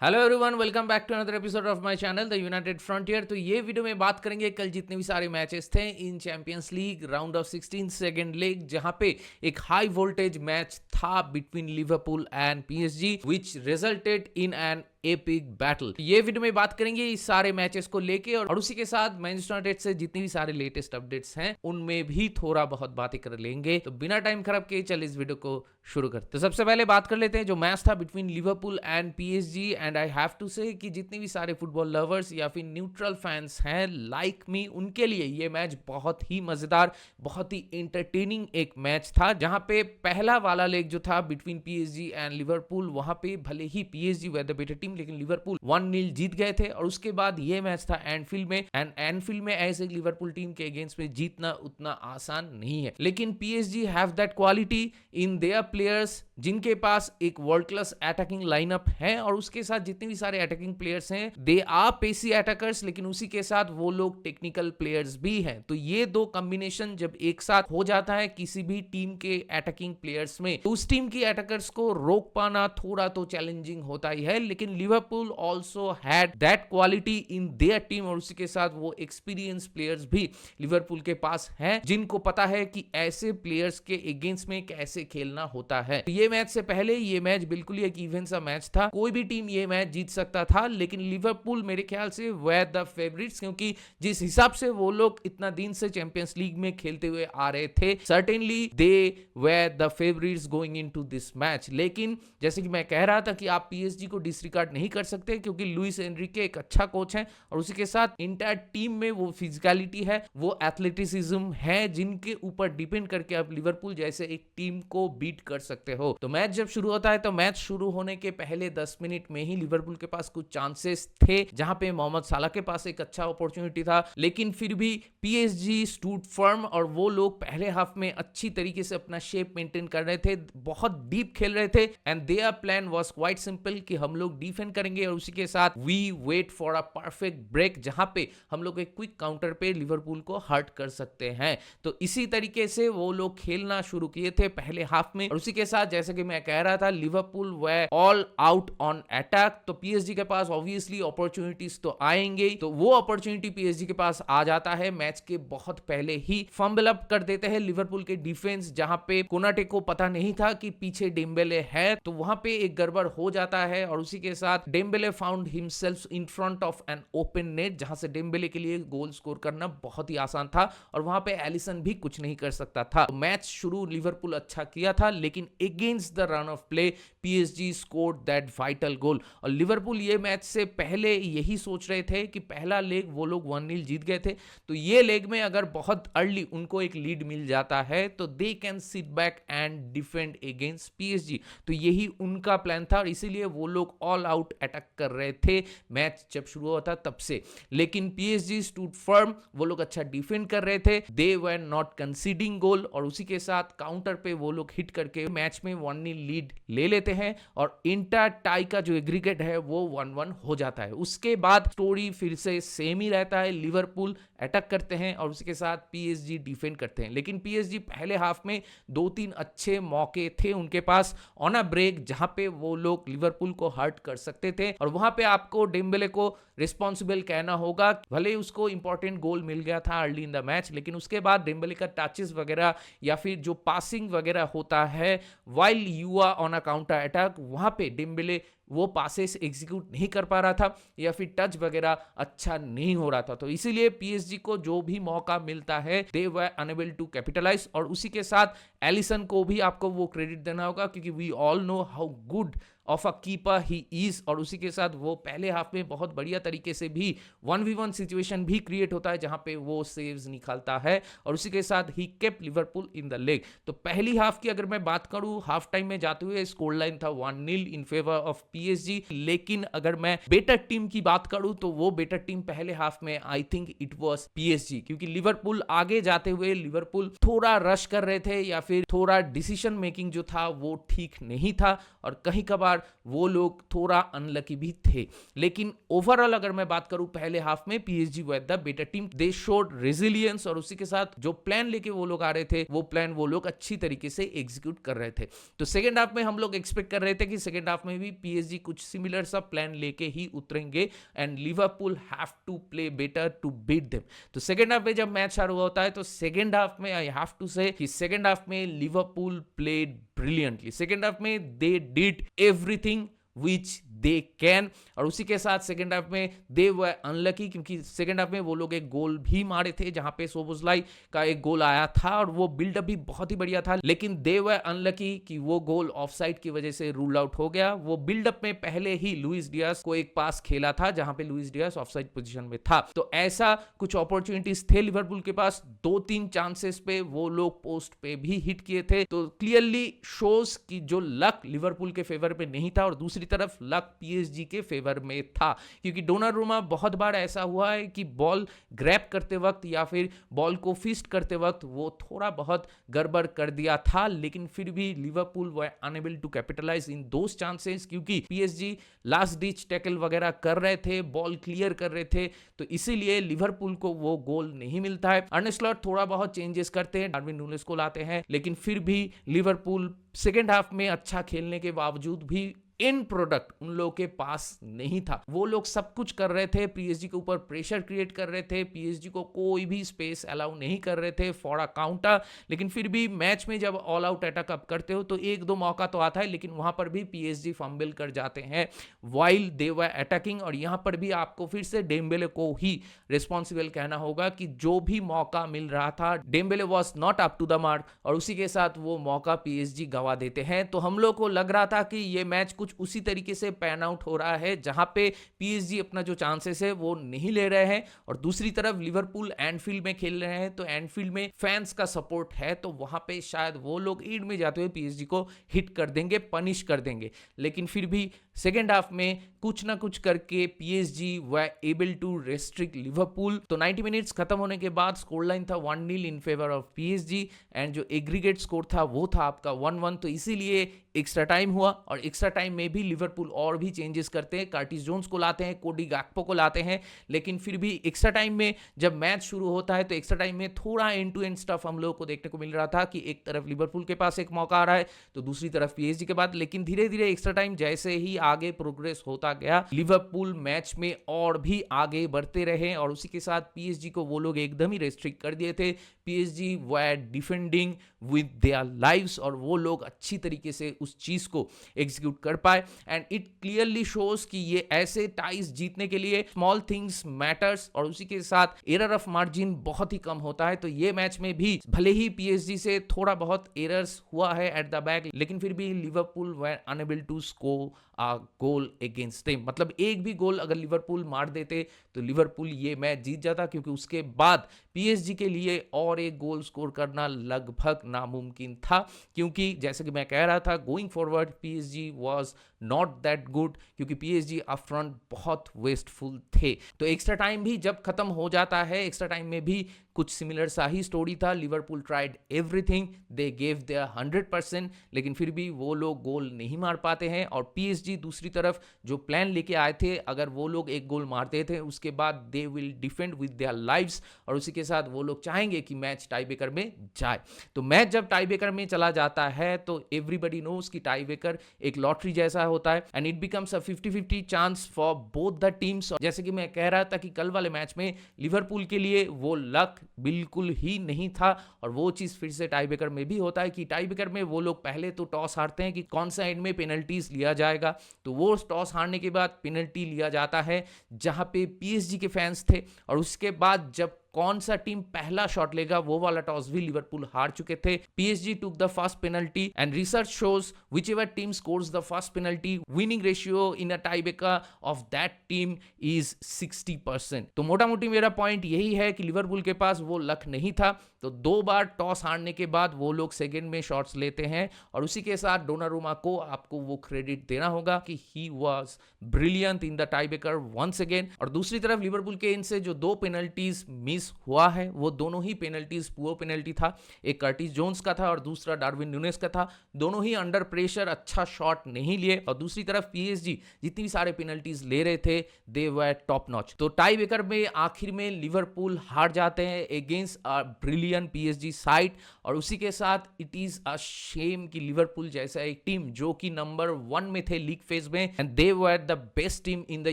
Hello everyone, welcome back to another episode of my channel the United Frontier. तो ये video में बात करेंगे कल जितने भी सारे मैचेस थे in Champions League round of 16 second leg, जहां पे एक हाई वोल्टेज मैच था between Liverpool and PSG which resulted in an epic battle. ये वीडियो में बात करेंगे इस सारे मैचेस को लेके और उसी के साथ मैनचेस्टर यूनाइटेड से जितनी भी सारे लेटेस्ट अपडेट्स हैं उनमें भी थोड़ा बहुत बातें कर लेंगे। तो बिना टाइम खराब किए चल इस वीडियो को शुरू करते। तो सबसे पहले बात कर लेते हैं जो मैच था between Liverpool and PSG. And I have to say कि जितने भी सारे फुटबॉल लवर्स या फिर न्यूट्रल फैंस हैं लाइक मी, उनके लिए ये मैच बहुत ही मजेदार, बहुत ही एंटरटेनिंग एक मैच था, जहां पे पहला वाला लेग जो था बिटवीन पीएसजी एंड लिवरपूल, वहां पे भले ही PSG were the better team लेकिन लिवरपूल 1-0 जीत गए थे। और उसके बाद ये मैच था एनफील्ड में, एंड एनफील्ड में ऐसे लिवरपूल टीम के अगेंस्ट में जीतना उतना आसान नहीं है। लेकिन PSG have that quality in their players, जिनके पास एक वर्ल्ड क्लास अटैकिंग लाइनअप है और उसके साथ जितने भी सारे अटैकिंग प्लेयर्स हैं दे आर पेसी अटैकर्स, लेकिन उसी के साथ वो लोग टेक्निकल प्लेयर्स भी हैं। तो ये दो कॉम्बिनेशन जब एक साथ हो जाता है किसी भी टीम के अटैकिंग प्लेयर्स में, तो उस टीम की अटैकर्स को रोक पाना थोड़ा तो चैलेंजिंग होता ही है। लेकिन Liverpool also had that quality in their team, और उसी के साथ वो एक्सपीरियंस प्लेयर्स भी लिवरपूल के पास हैं जिनको पता है कि ऐसे प्लेयर्स के अगेंस्ट में कैसे खेलना होता है। ये मैच से पहले ये मैच बिल्कुल एक इवन सा मैच था, कोई भी टीम ये मैच जीत सकता था, लेकिन लिवरपूल मेरे ख्याल से वे द फेवरेट्स, क्योंकि जिस हिसाब से वो लोग इतना दिन से चैंपियंस लीग में खेलते हुए आ रहे थे, certainly they way the favourites going into this match. लेकिन जैसे कि मैं कह रहा था कि आप पीएसजी को डिसरिगार्ड नहीं कर सकते, क्योंकि लुइस एनरिके एक अच्छा कोच है और उसी के साथ इंटायर टीम में वो फिजिकलिटी है, वो एथलेटिसिज्म है, जिनके ऊपर डिपेंड करके आप लिवरपूल जैसे एक टीम को बीट कर सकते हो। तो मैच जब शुरू होता है तो मैच शुरू होने के पहले 10 मिनट में ही लिवरपूल के पास कुछ चांसेस थे, जहां पे मोहम्मद साला के पास एक अच्छा अपॉर्चुनिटी था, लेकिन फिर भी पीएसजी स्टूड फर्म और वो लोग पहले हाफ में अच्छी तरीके से अपना शेप मेंटेन कर रहे थे, बहुत डीप खेल रहे थे, and their plan was quite simple कि हम लोग डिफेंड करेंगे और उसी के साथ we wait for a perfect break, जहां पे हम लोग एक क्विक काउंटर पे लिवरपूल को हर्ट कर सकते हैं। तो इसी तरीके से वो लोग खेलना शुरू किए थे पहले हाफ में, और उसी के साथ जैसे कि मैं कह रहा था Liverpool way all out on attack. तो पीएसजी के पास ऑब्वियसली अपॉर्चुनिटीज तो आएंगे, तो वो अपॉर्चुनिटी पीएसजी के पास आ जाता है मैच के बहुत पहले ही। फंबल अप कर देते हैं लिवरपूल के डिफेंस, जहां पे कोनाटे को पता नहीं था कि पीछे डेम्बेले है, तो वहां पे एक गड़बड़ हो जाता है और उसी के साथ Dembélé found himself in front of an open net, जहां से डेम्बेले के लिए गोल स्कोर करना बहुत ही आसान था और वहां पे एलिसन भी कुछ नहीं कर सकता था। तो मैच शुरू लिवरपूल अच्छा किया था, लेकिन against the run of play PSG scored that vital goal. और लिवरपूल ये मैच से पहले यही सोच रहे थे कि पहला लेग वो लोग 1-0 जीत गए थे, तो ये लेग में अगर बहुत अर्ली उनको एक लीड मिल जाता है तो they can sit back and defend against PSG. तो यही उनका प्लान था और इसीलिए वो लोग ऑल आउट अटैक कर रहे थे मैच जब शुरू हुआ था तब से। लेकिन पीएसजी स्टूड फर्म, वो लोग अच्छा डिफेंड कर रहे थे, दे वर नॉट कंसीडिंग गोल, और उसी के साथ काउंटर पे वो लोग हिट करके मैच में 1-0 लीड ले लेते हैं और इंटर टाई का जो एग्रीगेट है वो 1-1 हो जाता है। उसके बाद स्टोरी फिर से सेम ही रहता है, लिवरपूल अटैक करते हैं और उसके साथ पीएसजी डिफेंड करते हैं। लेकिन पीएसजी पहले हाफ में 2-3 अच्छे मौके थे उनके पास ऑन अ ब्रेक, जहां पे वो लोग लिवरपूल को हर्ट कर सकते थे, और वहां पे आपको डेम्बेले को रिस्पॉन्सिबल कहना होगा। भले उसको इंपॉर्टेंट गोल मिल गया था अर्ली इन द मैच, लेकिन उसके बाद डेम्बेले का टचेस वगैरह या फिर जो पासिंग वगैरह होता है while you are on a counter attack, वहां पे डेम्बेले वो पासेस एग्जीक्यूट नहीं कर पा रहा था या फिर टच वगैरह अच्छा नहीं हो रहा था। तो इसीलिए पीएसजी को जो भी मौका मिलता है दे वर अनेबल टू कैपिटलाइज, और उसी के साथ एलिसन को भी आपको वो क्रेडिट देना होगा, क्योंकि we all know how good of a keeper he is, और उसी के साथ वो पहले हाफ में बहुत बढ़िया तरीके से भी 1v1 सिचुएशन भी क्रिएट होता है जहां पे वो सेव्स निकालता है, और उसी के साथ he kept Liverpool in the leg. तो पहली हाफ की अगर मैं बात करूं, हाफ टाइम में जाते हुए स्कोर लाइन था 1-0 इन फेवर ऑफ पीएसजी। लेकिन अगर मैं बेटर टीम की बात करूं तो वो बेटर टीम पहले हाफ में I think it was PSG, क्योंकि लिवरपूल आगे जाते हुए लिवरपूल थोड़ा रश कर रहे थे या फिर थोड़ा डिसीजन मेकिंग जो था वो ठीक नहीं था, और कहीं कभार बार वो लोग थोड़ा अनलकी भी थे। लेकिन ओवरऑल अगर मैं बात करूं पहले हाफ में PSG were the better team, they showed resilience और उसी के साथ जो प्लान लेके वो लोग आ रहे थे वो प्लान वो लोग अच्छी तरीके से एग्जीक्यूट कर रहे थे। तो सेकंड हाफ में हम लोग एक्सपेक्ट कर रहे थे कि सेकंड हाफ में भी पीएसजी कुछ सिमिलर सा प्लान लेके ही उतरेंगे and Liverpool have to play better to beat them. तो सेकंड हाफ में जब मैच शुरू होता है तो सेकंड हाफ में आई हैव टू से कि सेकंड हाफ में Liverpool played brilliantly. Second half में they did everything which they can, और उसी के साथ सेकंड हाफ में दे वर अनलकी क्योंकि सेकंड हाफ में वो लोग एक गोल भी मारे थे जहां पे सोबोस्लाई का एक गोल आया था और वो बिल्डअप भी बहुत ही बढ़िया था, लेकिन दे वर अनलकी कि वो गोल ऑफसाइड की वजह से रूल आउट हो गया। वो बिल्डअप में पहले ही लुइस डियास को एक पास खेला था जहां पे लुइस डियास ऑफसाइड पोजीशन में था। तो ऐसा कुछ अपॉर्चुनिटीज थे लिवरपूल के पास, 2-3 चांसेस पे वो लोग पोस्ट पे भी हिट किए थे। तो क्लियरली शोज कि जो लक लिवरपूल के फेवर पे नहीं था और दूसरी तरफ लक पीएसजी के फेवर में था, क्योंकि डोनारुमा बहुत बार ऐसा हुआ है कि बॉल ग्रैब करते वक्त या फिर बॉल को फिस्ट करते वक्त वो थोड़ा बहुत गड़बड़ कर दिया था, लेकिन फिर भी Liverpool were unable to capitalise in those chances क्योंकि पीएसजी लास्ट डिच टैकल वगैरह कर रहे थे, बॉल क्लियर कर रहे थे, तो इसीलिए लिवरपूल को वो गोल नहीं मिलता है। अर्ने स्लॉट थोड़ा बहुत चेंजेस करते हैं, डार्विन नूनेस को लाते हैं, लेकिन फिर भी लिवरपूल सेकेंड हाफ में अच्छा खेलने के बावजूद भी इन प्रोडक्ट उन लोगों के पास नहीं था। वो लोग सब कुछ कर रहे थे, पीएसजी के ऊपर प्रेशर क्रिएट कर रहे थे, पीएसजी को कोई भी स्पेस अलाउ नहीं कर रहे थे फॉर अ काउंटर, लेकिन फिर भी मैच में जब ऑल आउट अटैक अप करते हो तो एक दो मौका तो आता है, लेकिन वहां पर भी पीएसजी फंबल कर जाते हैं व्हाइल दे वर अटैकिंग। और यहां पर भी आपको फिर से डेम्बेले को ही रिस्पॉन्सिबल कहना होगा कि जो भी मौका मिल रहा था Dembele was not up to the mark और उसी के साथ वो मौका पीएसजी गवा देते हैं। तो हम लोग को लग रहा था कि ये मैच कुछ उसी तरीके से पैन आउट हो रहा है जहां पे पीएसजी अपना जो चांसेस है वो नहीं ले रहे हैं और दूसरी तरफ लिवरपूल एनफील्ड में खेल रहे हैं, तो एनफील्ड में फैंस का सपोर्ट है, तो वहां पे शायद वो लोग ईड में जाते हुए पीएसजी को हिट कर देंगे, पनिश कर देंगे। लेकिन फिर भी सेकेंड हाफ में कुछ ना कुछ करके PSG were able to restrict Liverpool. तो 90 मिनट्स खत्म होने के बाद स्कोर लाइन था 1-0 in favour of PSG and जो एग्रीगेट स्कोर था वो था आपका 1-1। तो इसीलिए एक्स्ट्रा टाइम हुआ और एक्स्ट्रा टाइम में भी लिवरपूल और भी चेंजेस करते हैं, कार्टिस जोन्स को लाते हैं, कोडी गैक्पो को लाते हैं, लेकिन फिर भी एक्स्ट्रा टाइम में जब मैच शुरू होता है तो एक्स्ट्रा टाइम में थोड़ा एंड टू एंड स्टफ हम लोगों को देखने को मिल रहा था कि एक तरफ लिवरपूल के पास एक मौका आ रहा है तो दूसरी तरफ पीएसजी के बाद, लेकिन धीरे धीरे एक्स्ट्रा टाइम जैसे ही आगे प्रोग्रेस होता गया लिवरपूल मैच में और भी आगे बढ़ते रहे और उसी के साथ पीएसजी को वो लोग एकदम ही रेस्ट्रिक्ट कर दिए थे। PSG were defending with their lives और वो लोग अच्छी तरीके से उस चीज को एग्जीक्यूट कर पाए एंड इट क्लियरली शोज कि ये ऐसे टाइज जीतने के लिए स्मॉल थिंग्स मैटर्स और उसी के साथ एरर ऑफ मार्जिन बहुत ही कम होता है। तो ये मैच में भी भले ही पीएसजी से थोड़ा बहुत एरर्स हुआ है एट द बैक, लेकिन फिर भी Liverpool were unable to score a goal against them. मतलब एक भी गोल अगर लिवरपूल मार देते तो लिवरपूल ये मैच जीत जाता, क्योंकि उसके बाद पीएसजी के लिए और एक गोल स्कोर करना लगभग नामुमकिन था, क्योंकि जैसे कि मैं कह रहा था going forward PSG was not that good, क्योंकि पीएसजी अप फ्रंट बहुत वेस्टफुल थे। तो एक्स्ट्रा टाइम भी जब खत्म हो जाता है, एक्स्ट्रा टाइम में भी कुछ सिमिलर सा ही स्टोरी था। Liverpool tried everything, they gave there 100%, लेकिन फिर भी वो लोग गोल नहीं मार पाते हैं और पीएसजी दूसरी तरफ जो प्लान लेके आए थे, अगर वो लोग एक गोल मारते थे उसके बाद they will defend with their lives और उसी के साथ वो लोग चाहेंगे कि मैच टाई ब्रेकर में जाए। तो मैच जब टाई ब्रेकर में चला जाता है तो एवरीबडी नोज कि टाई ब्रेकर एक लॉटरी जैसा होता है and it becomes a 50-50 chance for both the teams. जैसे कि मैं कह रहा था कि कल वाले मैच में लिवरपूल के लिए वो लक बिल्कुल ही नहीं था और वो चीज फिर से टाई ब्रेकर में भी होता है कि टाई ब्रेकर में वो लोग पहले तो टॉस हारते हैं कि कौन सा एंड में पेनल्टीज लिया जाएगा, तो वो टॉस हारने के बाद पेनल्टी लिया जाता है जहां पे पीएसजी के फैंस थे और उसके बाद जब कौन सा टीम पहला शॉट लेगा वो वाला टॉस भी लिवरपूल हार चुके थे। PSG took the first penalty and research shows which ever team scores the first penalty winning ratio in a tie breaker of that team is 60%। तो मोटा मोटी मेरा पॉइंट यही है कि लिवरपूल के पास वो लक नहीं था। तो तो 2 बार टॉस हारने के बाद वो लोग सेकंड में शॉट्स लेते हैं और उसी के साथ डोनारुमा को आपको वो क्रेडिट देना होगा कि he was brilliant in the tie breaker once again. और दूसरी तरफ लिवरपूल के इनसे जो 2 पेनल्टीज मिस हुआ है वो दोनों ही पेनल्टीज पुअर पेनल्टी था, एक कर्टिस जोन्स का था और दूसरा डार्विन न्यूनेस का था। दोनों ही अंडर प्रेशर अच्छा शॉट नहीं लिए। और दूसरी तरफ पीएसजी जितनी सारे पेनल्टीज ले रहे थे दे वर टॉप नॉच। तो टाई ब्रेकर में आखिर में लिवरपूल हार जाते हैं against a brilliant PSG side. और उसी के साथ इट इज अ शेम कि लिवरपूल जैसा एक टीम जो कि नंबर 1 में थे लीग फेज में and they were the best team in the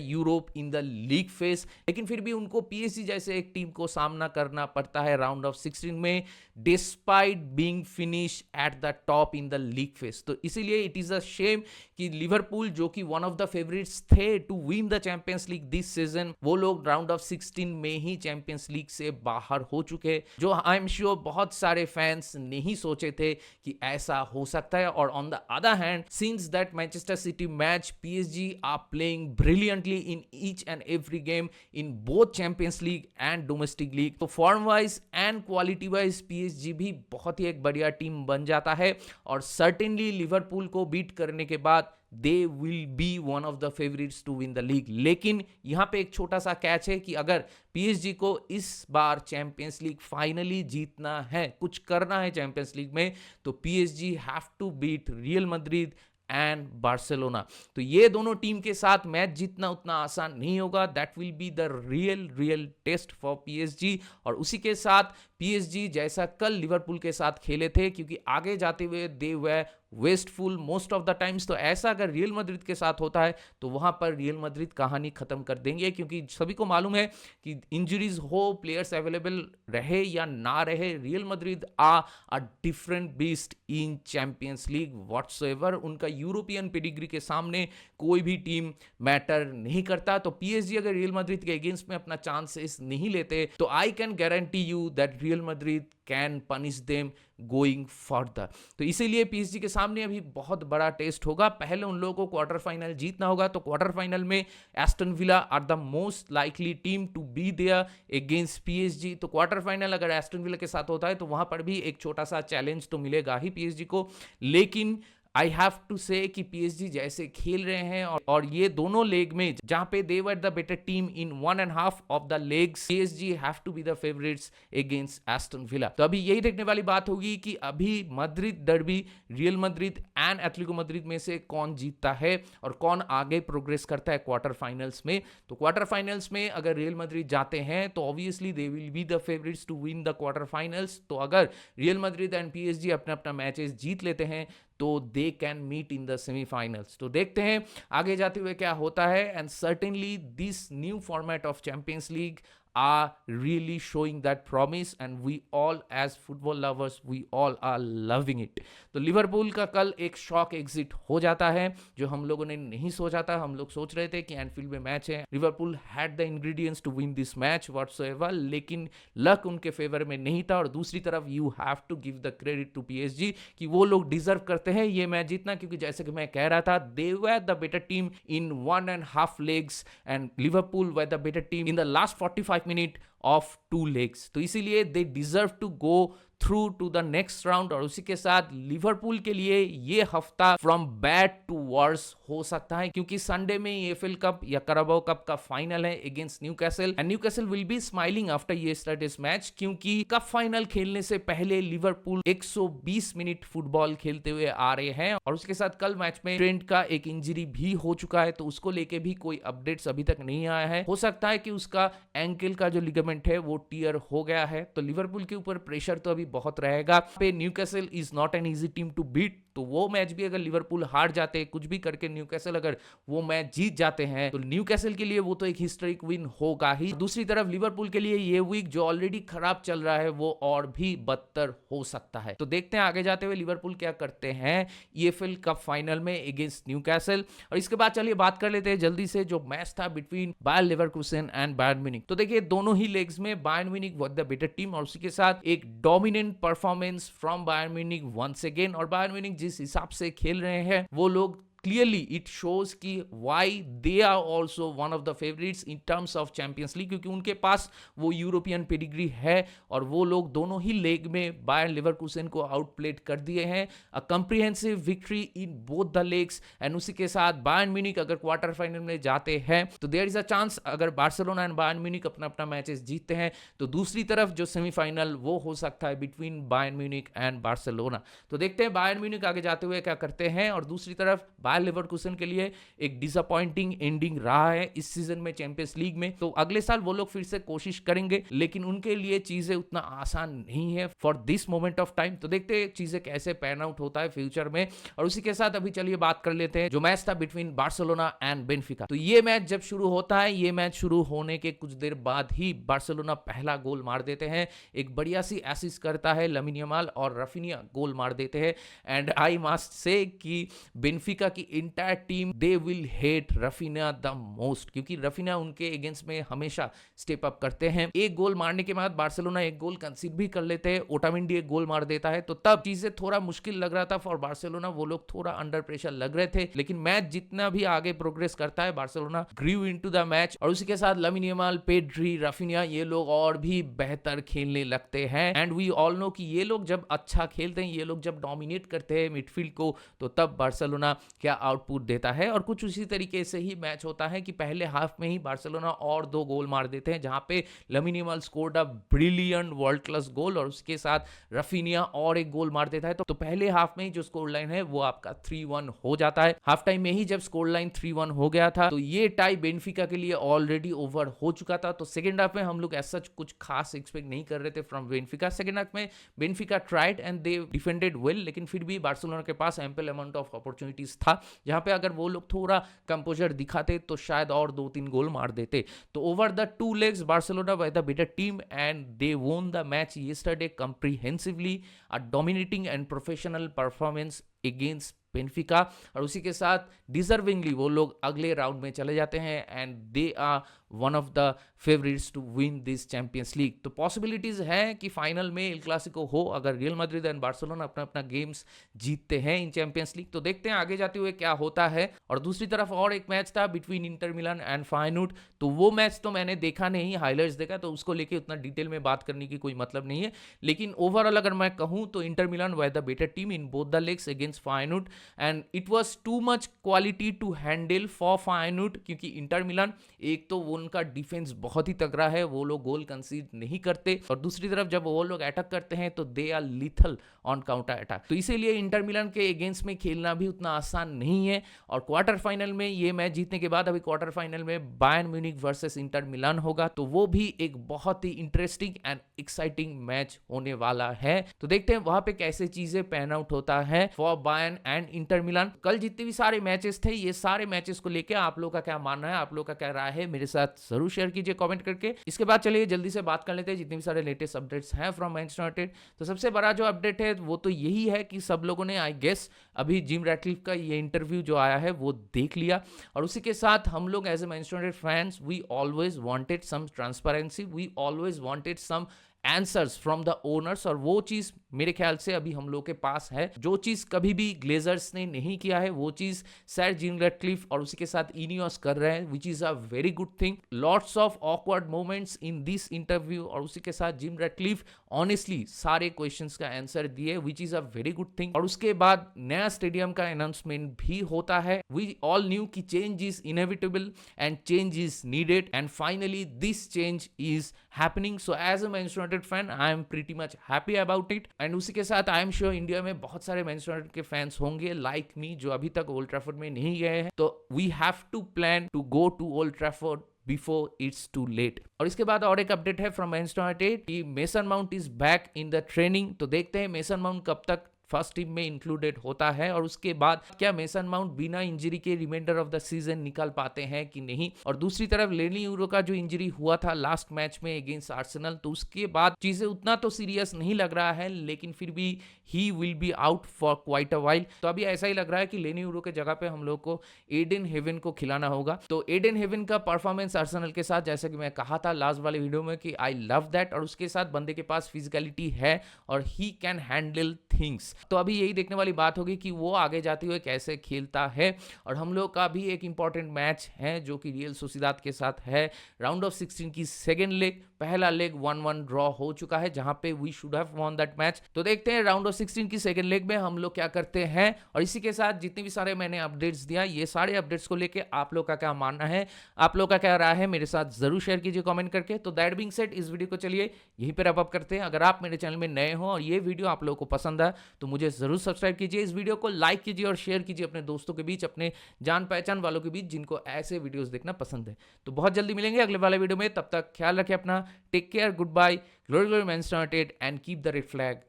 Europe in the league phase, लेकिन फिर भी उनको पीएसजी जैसे एक टीम को सामना करना पड़ता है राउंड ऑफ 16 में despite being finish at the top in the league phase. तो इसीलिए इट इज अ शेम कि लिवरपूल जो कि वन ऑफ द फेवरेट्स थे to win the Champions League this season, वो लोग राउंड ऑफ 16 में ही चैंपियंस लीग से बाहर हो चुके, जो आई एम श्योर बहुत सारे फैंस नहीं सोचे थे कि ऐसा हो सकता है। और on the other hand since that Manchester City match PSG are playing brilliantly in each and every game in both Champions League and domestic league. तो form wise and quality wise PSG भी बहुत ही एक बढ़िया team बन जाता है और certainly Liverpool को बीट करने के बाद they will be one of the favourites to win the league. लेकिन यहां पे एक छोटा सा कैच है कि अगर पीएसजी को इस बार चैंपियंस लीग फाइनली जीतना है, कुछ करना है चैंपियंस लीग में, तो PSG have to beat Real Madrid and Barcelona. तो ये दोनों टीम के साथ मैच जीतना उतना आसान नहीं होगा। That will be the real test for PSG. और उसी के साथ पीएसजी जैसा कल लिवरपूल के साथ खेले थे, क्योंकि आगे जाते हुए they were wasteful most of the times, तो ऐसा अगर रियल मैड्रिड के साथ होता है तो वहां पर रियल मैड्रिड कहानी खत्म कर देंगे, क्योंकि सभी को मालूम है कि इंजरीज हो, प्लेयर्स अवेलेबल रहे या ना रहे, Real Madrid are a different beast in Champions League whatsoever. उनका यूरोपियन पेडिग्री के सामने कोई भी टीम मैटर नहीं करता। तो पीएसजी अगर रियल मैड्रिड के अगेंस्ट में अपना चांसेस नहीं लेते तो I can guarantee you that real Madrid can punish them going further. तो इसीलिए पीएसजी के सामने अभी बहुत बड़ा टेस्ट होगा। पहले उन लोगों को क्वार्टर फाइनल जीतना होगा, तो क्वार्टर फाइनल में Aston Villa are the most likely team to be there against PSG. तो क्वार्टर फाइनल अगर एस्टन विला के साथ होता है तो वहां पर भी एक छोटा सा चैलेंज तो मिलेगा ही पीएसजी को। लेकिन आई हैव टू से कि पीएसजी जैसे खेल रहे हैं और ये दोनों लेग में जहां पे they were the better team in 1.5 of the legs, PSG have to be the favourites against Aston Villa. तो अभी यही देखने वाली बात होगी कि अभी Madrid derby Real Madrid and Atletico Madrid में से कौन जीतता है और कौन आगे प्रोग्रेस करता है क्वार्टर फाइनल्स में। तो क्वार्टर फाइनल्स में अगर रियल मैड्रिड जाते हैं तो obviously they will be the favourites to win the quarter finals. तो अगर रियल मैड्रिड एंड पीएसजी अपना अपना मैचेस जीत लेते हैं तो they can meet in the semifinals. तो देखते हैं आगे जाते हुए क्या होता है। And certainly this new format of Champions League are really showing that promise and we all as football lovers we all are loving it। तो लिवरपूल का कल एक शॉक एग्जिट हो जाता है जो हम लोगों ने नहीं सोचा था। हम लोग सोच रहे थे कि एनफील्ड में मैच है, Liverpool had the ingredients to win this match whatsoever, लेकिन लक उनके फेवर में नहीं था। और दूसरी तरफ you have to give the credit to PSG कि वो लोग डिजर्व करते हैं ये मैच जीतना, क्योंकि जैसे कि मैं कह रहा था they were the better team in 1.5 legs and Liverpool were the better team in the last 45 minute of 2 legs। तो इसीलिए they deserve to go through to the next round. और उसी के साथ लिवरपूल के लिए ये हफ्ता फ्रॉम बैड टू वर्स हो सकता है, क्योंकि संडे में ईएफएल कप या कराबाओ कप का फाइनल है against Newcastle and Newcastle will be smiling after yesterday's match, क्योंकि कप फाइनल खेलने से पहले लिवरपूल 120 मिनट फुटबॉल खेलते हुए आ रहे हैं। और उसके साथ कल मैच में ट्रेंट का एक इंजरी भी हो चुका है, तो उसको लेके भी कोई अपडेट्स अभी तक नहीं आया है। हो सकता है कि उसका एंकल का जो लिगामेंट है वो टियर हो गया है। तो लिवरपूल के ऊपर प्रेशर तो अभी बहुत रहेगा। पे Newcastle is not an easy team to beat, तो वो मैच भी अगर लिवरपूल हार जाते कुछ भी करके न्यूकैसल अगर वो मैच जीत जाते हैं तो न्यूकैसल के लिए वो तो एक हिस्टोरिक विन होगा ही। दूसरी तरफ लिवरपूल के लिए ये वीक जो ऑलरेडी खराब चल रहा है वो और भी बदतर हो सकता है। तो देखते हैं आगे जाते हुए लिवरपूल क्या करते हैं ईएफएल कप फाइनल में अगेंस्ट न्यूकैसल। और इसके बाद चलिए बात कर लेते हैं जल्दी से जो मैच था between Bayer Leverkusen and Bayern Munich. तो देखिए दोनों ही लेग्स में Bayern Munich was the better team और उसी के साथ एक dominant performance from Bayern Munich once again. और बायर्न म्यूनिख जिस हिसाब से खेल रहे हैं वो लोग क्लियरली इट शोज कि why they are also one of the favourites in terms of Champions League, क्योंकि उनके पास वो यूरोपियन पेडिग्री है और वो लोग दोनों ही लेग में बायर्न लेवरकुसेन को आउटप्लेड कर दिए हैं। A comprehensive victory in both the legs and उसी के साथ बायर्न म्यूनिख अगर क्वार्टर फाइनल में जाते हैं तो देयर इज अ चांस, अगर बार्सिलोना एंड बायर्न म्यूनिख अपना अपना मैचेस जीतते हैं तो दूसरी तरफ जो सेमीफाइनल वो हो सकता है between Bayern Munich and Barcelona. तो देखते हैं बायर्न म्यूनिख आगे जाते हुए क्या करते हैं। और दूसरी तरफ बायर लेवरकुसेन के लिए एक डिसअपॉइंटिंग एंडिंग रहा है इस सीजन में चैंपियंस लीग में, तो अगले साल वो लोग फिर से कोशिश करेंगे, लेकिन उनके लिए चीजें उतना आसान नहीं है for this moment of time. तो देखते हैं चीजें कैसे पैन आउट होता है फ्यूचर में। और उसी के साथ अभी चलिए बात कर लेते हैं जो मैच था बिटवीन बार्सिलोना एंड बेनफिका। तो ये मैच जब शुरू होता है, ये मैच शुरू होने के कुछ देर बाद ही बार्सिलोना पहला गोल मार देते हैं। एक बढ़िया सी असिस्ट करता है लामिन यमाल और रफीनिया गोल मार देते हैं। एंड आई मस्ट से कि बेनफिका की entire team they will hate Raphinha the most, क्योंकि रफीनिया उनके अगेंस्ट में हमेशा स्टेप अप करते हैं। एक गोल मारने के बाद बार्सिलोना एक गोल कंसीड भी कर लेते हैं, ओटामेंडी एक गोल मार देता है, तो तब चीजें थोड़ा मुश्किल लग रहा था फॉर बार्सिलोना, वो लोग थोड़ा अंडर प्रेशर लग रहे थे। लेकिन मैच जितना भी आगे प्रोग्रेस करता है Barcelona grew into the match और उसी के साथ लामिन यमाल, पेड्री, रफीनिया ये लोग और भी बेहतर खेलने लगते हैं। एंड वी ऑल नो कि ये लोग जब अच्छा खेलते हैं, ये लोग जब डोमिनेट करते हैं मिडफील्ड को, तो तब बार्सिलोना क्या आउटपुट देता है। और कुछ उसी तरीके से ही मैच होता है कि पहले हाफ में ही बार्सिलोना और 2 गोल मार देते हैं, जहां पे Lamine Yamal scored a brilliant world class goal और उसके साथ रफीनिया और एक गोल मार देता है। तो पहले हाफ में ही जो स्कोर लाइन है वो आपका 3-1 हो जाता है। हाफ टाइम में ही जब स्कोर लाइन 3-1 हो गया था तो ये टाई बेनफिका के लिए ऑलरेडी ओवर हो चुका था। तो सेकंड हाफ में हम लोग ऐसा कुछ खास एक्सपेक्ट नहीं कर रहे थे फ्रॉम बेनफिका। सेकंड हाफ में Benfica tried and they defended well, लेकिन फिर भी बार्सिलोना के पास एम्पल अमाउंट ऑफ अपॉर्चुनिटीज था, जहां पे अगर वो लोग थोड़ा कंपोजर दिखाते तो शायद और 2-3 गोल मार देते। तो over the 2 legs Barcelona were the better team and they won the match yesterday comprehensively, a dominating and professional performance against Benfica. और उसी के साथ डिजर्विंगली वो लोग अगले राउंड में चले जाते हैं and they are one of the favourites to win this Champions League. तो पॉसिबिलिटीज है कि फाइनल में एल क्लासिको हो अगर रियल मैड्रिड एंड बार्सिलोना अपना अपना गेम्स जीतते हैं इन चैंपियंस लीग। तो देखते हैं आगे जाते हुए क्या होता है। और दूसरी तरफ और एक मैच था बिटवीन इंटर मिलान एंड फायनूर्ड, तो वो मैच तो मैंने देखा नहीं, हाईलाइट्स देखा, तो उसको लेके उतना डिटेल में बात करने की कोई मतलब नहीं है। लेकिन ओवरऑल अगर मैं कहूं तो Inter Milan were the better team in both the legs against Feyenoord and it was too much quality to handle for Feyenoord, क्योंकि इंटर मिलान एक तो वो उनका डिफेंस बहुत ही तगड़ा है, वो लोग गोल कंसीड नहीं करते, और दूसरी तरफ जब वो लोग अटैक करते हैं तो they are lethal on counter attack. तो इसीलिए इंटर मिलान के अगेंस्ट में खेलना भी उतना आसान नहीं है। और क्वार्टर फाइनल में ये मैच जीतने के बाद अभी क्वार्टर फाइनल में Bayern Munich versus Inter Milan होगा, तो वो भी एक बहुत ही इंटरेस्टिंग एंड एक्साइटिंग मैच होने वाला है। तो देखते हैं वहां पे कैसे चीजें पैन आउट होता है for Bayern and Inter Milan. कल जितने भी सारे मैचेस थे, ये सारे मैचेस को लेकर आप लोग का क्या मानना है, आप लोग का क्या राय है, मेरे साथ जरूर शेयर कीजिए कमेंट करके। इसके बाद चलिए जल्दी से बात कर लेते हैं जितने भी सारे लेटेस्ट अपडेट्स हैं फ्रॉम मैनचेस्टर यूनाइटेड। तो सबसे बड़ा जो अपडेट है वो तो यही है कि सब लोगों ने आई गेस अभी जिम रैटक्लिफ का ये इंटरव्यू जो आया है वो देख लिया, और उसी के साथ हम लोग as a Manchester United fans we always wanted some transparency, we always wanted some answers from the owners, और वो चीज मेरे ख्याल से अभी हम लोग के पास है। जो चीज कभी भी ग्लेजर्स ने नहीं किया है वो चीज सर जिम रैटक्लिफ और उसके साथ इनियोस कर रहे हैं, which is a very good thing. Lots of awkward moments in this interview, और उसी के साथ जिम रैटक्लिफ ऑनेस्टली सारे क्वेश्चंस का आंसर दिए, which is a very good thing. और उसके बाद नया स्टेडियम का अनाउंसमेंट भी होता है। वी ऑल न्यू कि change is inevitable and change is needed, and finally this change is happening. So as a Manchester United fan I am pretty much happy about it. And उसी के साथ I am sure India में बहुत सारे Manchester United के fans होंगे like me जो अभी तक ओल्ड ट्रैफोर्ड में नहीं गए हैं। तो we have to plan to go to Old Trafford before it's too late. और इसके बाद और एक अपडेट है फ्रॉम मैनचेस्टर यूनाइटेड कि Mason Mount is back in the training. तो देखते हैं मेसन माउंट कब तक फर्स्ट टीम में इंक्लूडेड होता है, और उसके बाद क्या मेसन माउंट बिना इंजरी के रिमाइंडर ऑफ द सीजन निकाल पाते हैं कि नहीं। और दूसरी तरफ लेनी यूरो का जो इंजरी हुआ था लास्ट मैच में अगेंस्ट आर्सेनल, तो उसके बाद चीजें उतना तो सीरियस नहीं लग रहा है, लेकिन फिर भी he will be out for quite a while. तो अभी ऐसा ही लग रहा है कि लेनी यूरो के जगह पे हम लोग को एडन हेवन को खिलाना होगा। तो एडन हेवन का परफॉर्मेंस आर्सेनल के साथ, जैसे कि मैं कहा था लास्ट वाले वीडियो में कि आई लव दैट, और उसके साथ बंदे के पास फिजिकलिटी है और ही कैन हैंडल थिंग्स। तो अभी यही देखने वाली बात होगी कि वो आगे जाते हुए कैसे खेलता है। और हम लोग का भी एक इंपॉर्टेंट मैच है जो कि रियल सोसिदाद के साथ है, राउंड ऑफ 16 की सेकेंड लेग। पहला लेग 1-1 ड्रॉ हो चुका है जहां पे we should have won that match. तो देखते हैं राउंड ऑफ 16 की सेकेंड लेग में हम लोग क्या करते हैं। और इसी के साथ जितने भी सारे मैंने अपडेट्स दिया, ये सारे अपडेट्स को लेके आप लोग का क्या मानना है, आप लोग का क्या राय है, मेरे साथ जरूर शेयर कीजिए कमेंट करके। तो दैट बीइंग सेड, इस वीडियो को चलिए यहीं पर अप करते हैं। अगर आप मेरे चैनल में नए हो और ये वीडियो आप लोगों को पसंद है तो मुझे जरूर सब्सक्राइब कीजिए, इस वीडियो को लाइक कीजिए और शेयर कीजिए अपने दोस्तों के बीच, अपने जान पहचान वालों के बीच जिनको ऐसे वीडियोस देखना पसंद है। तो बहुत जल्दी मिलेंगे अगले वाले वीडियो में, तब तक ख्याल रखें अपना, take care, goodbye, glory glory Manchester United and keep the red flag